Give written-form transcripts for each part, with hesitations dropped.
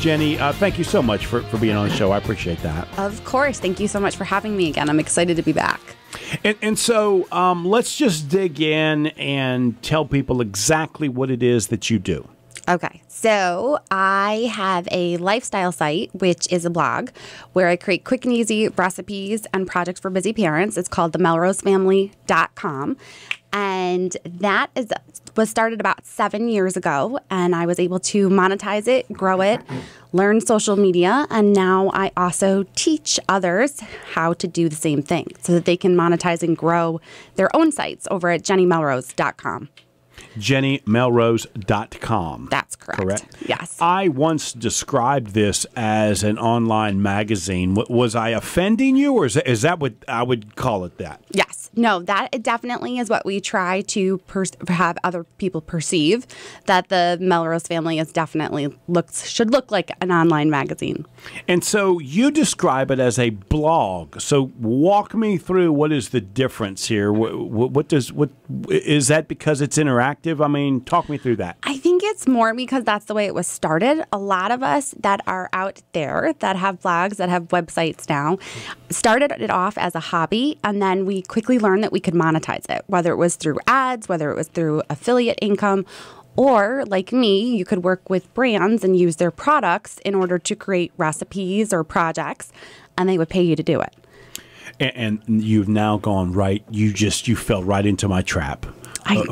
Jenny, thank you so much for being on the show. I appreciate that. Of course. Thank you so much for having me again. I'm excited to be back. And so let's just dig in and tell people exactly what it is that you do. Okay, so I have a lifestyle site, which is a blog, where I create quick and easy recipes and projects for busy parents. It's called the melrosefamily.com. And that was started about 7 years ago, and I was able to monetize it, grow it, learn social media, and now I also teach others how to do the same thing so that they can monetize and grow their own sites over at jennymelrose.com. JennyMelrose.com. That's correct. Yes. I once described this as an online magazine. Was I offending you, or is that what I would call it that? Yes. No, that definitely is what we try to have other people perceive, that the Melrose Family is definitely should look like an online magazine. And so you describe it as a blog. So walk me through what is the difference here. What is that because it's interactive? I mean, talk me through that. I think it's more because that's the way it was started. A lot of us that are out there that have blogs, that have websites now, started it off as a hobby, and then we quickly learned that we could monetize it, whether it was through ads, whether it was through affiliate income, or like me, you could work with brands and use their products in order to create recipes or projects, and they would pay you to do it. And you've now gone right. You fell right into my trap. I did.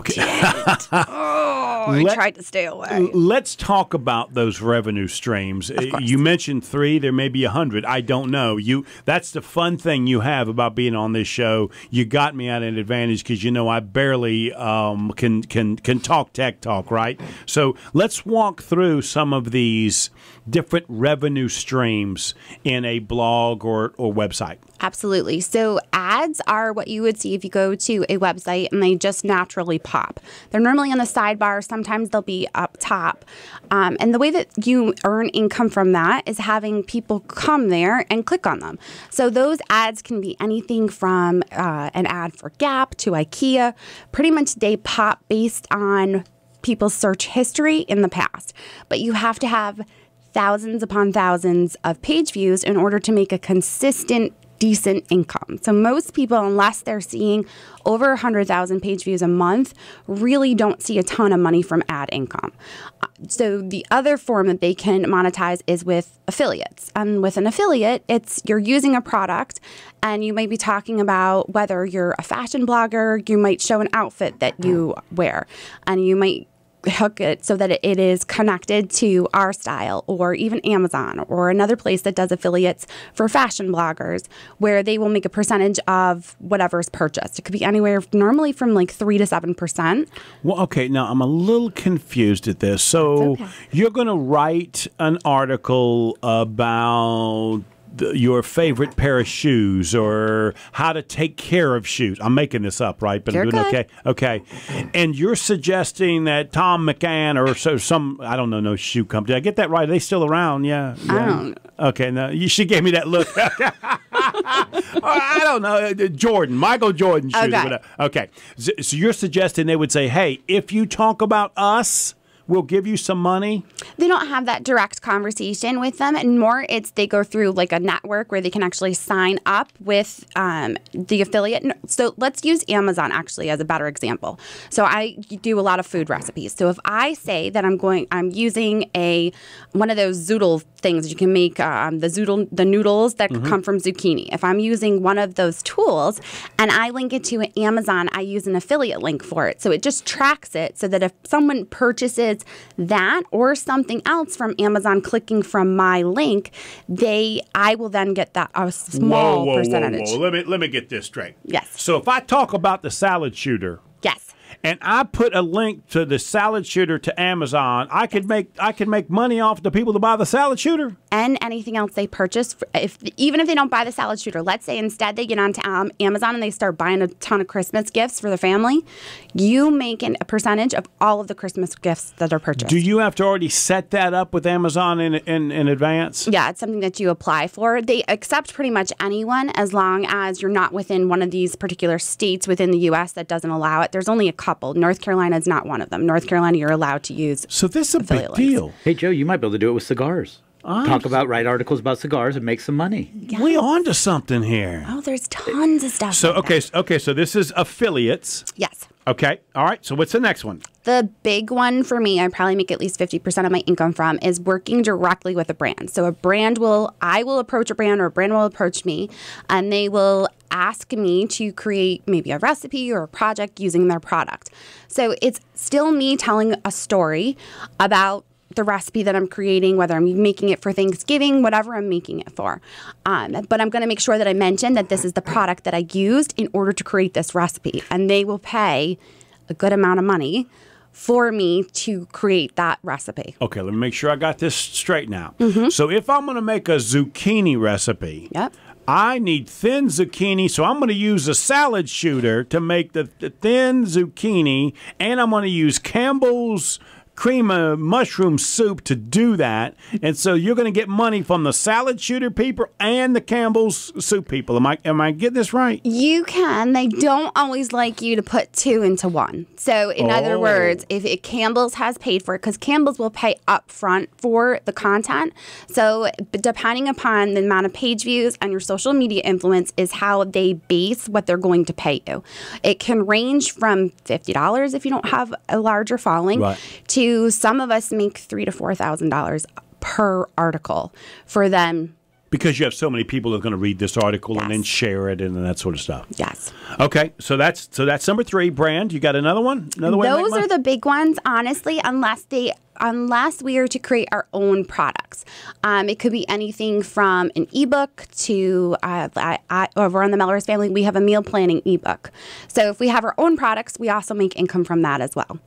I tried to stay away. Let's talk about those revenue streams. You mentioned 3. There may be 100. I don't know. That's the fun thing you have about being on this show. You got me at an advantage because I barely can talk tech talk, right? So let's walk through some of these different revenue streams in a blog or website. Absolutely. So ads are what you would see if you go to a website and they just naturally pop. They're normally on the sidebar. Sometimes they'll be up top. And the way that you earn income from that is having people come there and click on them. So those ads can be anything from an ad for Gap to IKEA. Pretty much they pop based on people's search history in the past. But you have to have thousands upon thousands of page views in order to make a consistent decent income. So most people, unless they're seeing over 100,000 page views a month, really don't see a ton of money from ad income. So the other form that they can monetize is with affiliates. And with an affiliate, you're using a product and you might be talking about whether you're a fashion blogger, you might show an outfit that you wear, and you might hook it so that it is connected to our style, or even Amazon or another place that does affiliates for fashion bloggers, where they will make a percentage of whatever's purchased. It could be anywhere normally from like 3 to 7%. Well, okay, now I'm a little confused at this. So you're going to write an article about your favorite pair of shoes, or how to take care of shoes. I'm making this up, right? But I'm doing okay. Okay. And you're suggesting that Tom McCann or some, I don't know, no shoe company. Did I get that right? Are they still around? Yeah. I don't know. Okay. No, she gave me that look. I don't know. Michael Jordan shoes. Okay. Okay. So you're suggesting they would say, hey, if you talk about us, we'll give you some money? They don't have that direct conversation with them, and more they go through like a network where they can actually sign up with the affiliate. So let's use Amazon actually as a better example. So I do a lot of food recipes. So if I say that I'm using one of those zoodle things you can make, the noodles that come from zucchini. If I'm using one of those tools and I link it to Amazon, I use an affiliate link for it. So it just tracks it so that if someone purchases that or something else from Amazon clicking from my link, I will then get that a small percentage. Whoa. Let me get this straight. Yes. So if I talk about the salad shooter, yes, and I put a link to the salad shooter to Amazon, I could make money off the people to buy the salad shooter and anything else they purchase. Even if they don't buy the salad shooter, let's say instead they get onto Amazon and they start buying a ton of Christmas gifts for their family, you make a percentage of all of the Christmas gifts that are purchased. Do you have to already set that up with Amazon in advance? Yeah, it's something that you apply for. They accept pretty much anyone as long as you're not within one of these particular states within the U.S. that doesn't allow it. There's only a couple. North Carolina is not one of them. North Carolina, you're allowed to use. So this is a big deal. Hey, Joe, you might be able to do it with cigars. write articles about cigars and make some money. Yes. We on to something here. Oh, there's tons of stuff. So, like that. okay, so this is affiliates. Yes. Okay, all right, so what's the next one? The big one for me, I probably make at least 50% of my income from, is working directly with a brand. So I will approach a brand, or a brand will approach me, and they will ask me to create maybe a recipe or a project using their product. So it's still me telling a story about the recipe that I'm creating, whether I'm making it for Thanksgiving, whatever I'm making it for. But I'm going to make sure that I mention that this is the product that I used in order to create this recipe. And they will pay a good amount of money for me to create that recipe. Okay, let me make sure I got this straight now. So if I'm going to make a zucchini recipe, Yep. I need thin zucchini, so I'm going to use a salad shooter to make the thin zucchini, and I'm going to use Campbell's cream of mushroom soup to do that. And so you're going to get money from the salad shooter people and the Campbell's soup people. Am I getting this right? You can. They don't always like you to put two into one. So in other words, if Campbell's has paid for it, because Campbell's will pay up front for the content. So depending upon the amount of page views and your social media influence is how they base what they're going to pay you. It can range from $50 if you don't have a larger following, right, to some of us make $3,000 to $4,000 per article for them. Because you have so many people that are going to read this article Yes. and then share it and that sort of stuff. Yes. Okay, so that's number 3, brand. You got another one? Another way to make Those money? are the big ones, honestly, unless we are to create our own products. It could be anything from an ebook to over on the Melrose Family, we have a meal planning ebook. So if we have our own products, we also make income from that as well.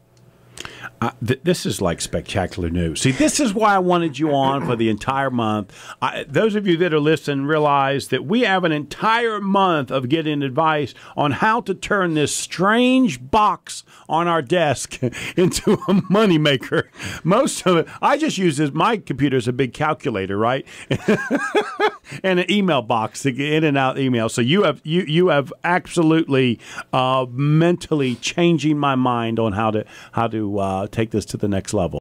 This is like spectacular news. See, this is why I wanted you on for the entire month. Those of you that are listening realize that we have an entire month of getting advice on how to turn this strange box on our desk into a moneymaker. Most of it, I just use my computer as a big calculator, right? And an email box to get in and out email. So you have absolutely mentally changing my mind on how to take this to the next level.